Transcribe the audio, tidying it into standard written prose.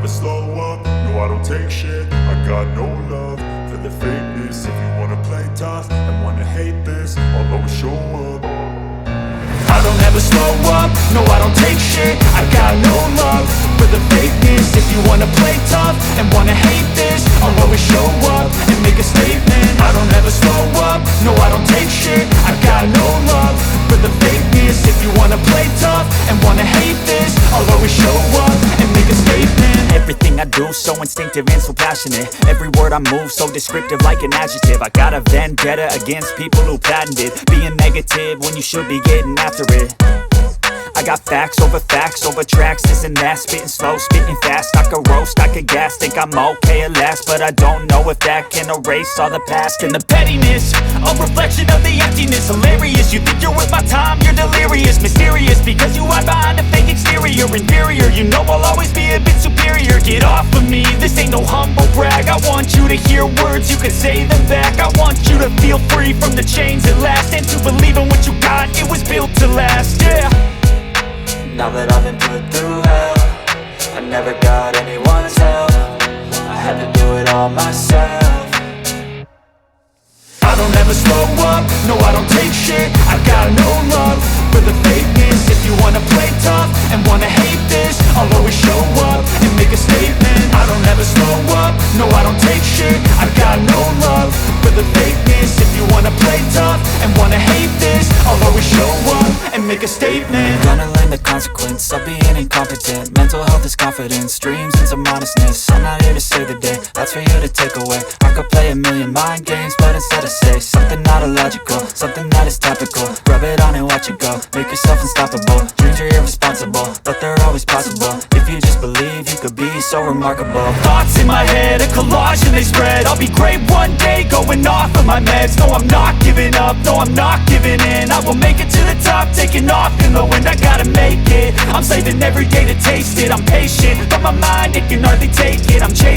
slow up, no I don't take shit. I got no love for the fakeness. If you wanna play tough and wanna hate this, I'll always show up. I don't ever slow up, no I don't take shit. I got no love for the fakeness. If you wanna play tough and wanna hate this, I'll always show up and make a statement. I don't ever slow up, no I don't take shit. I got no love for the fakeness. If you wanna play tough and wanna hate this, I'll always show up and make a statement. Everything I do so instinctive and so passionate. Every word I move so descriptive like an adjective. I got a vendetta against people who patented being negative when you should be getting after it. I got facts over tracks, this and that. Spitting slow, spitting fast, I could roast, I could gas. Think I'm okay at last, but I don't know if that can erase all the past. And the pettiness, a reflection of the emptiness. Hilarious, you think you're worth my time, you're delirious. Mysterious, because you hide behind a fake exterior. Inferior, you know I'll always be a bit superior. Get off of me, this ain't no humble brag. I want you to hear words, you can say them back. I want you to feel free from the chains at last, and to believe in what you got, it was built to last, yeah. Now that I've been put through hell, I never got anyone's help. I had to do it all myself. I don't ever slow up, no I don't take shit. I got no love for the fakeness. If you wanna play tough and wanna hate this, I'll always show up and make a statement. I don't ever slow up, no I don't take shit. I got no love for the fakeness. If you wanna play tough and wanna hate this, I'll always show up and make a statement. Gonna learn the consequence of being incompetent. Mental health is confidence, dreams and some honestness. I'm not here to save the day, that's for you to take away. I could play a million mind games, but instead I say something not illogical, something that is topical. Rub it on and watch it go, make yourself unstoppable. Dreams are irresponsible, but they're always possible. If you just believe, you could be so remarkable. Thoughts in my head, a collage and they spread. I'll be great one day, going off of my meds. No, I'm not giving up, no, I'm not giving in. I will make it to the top, taking off in the wind. I gotta make it, I'm saving every day to taste it. I'm patient, but my mind, it can hardly take it. I'm chasing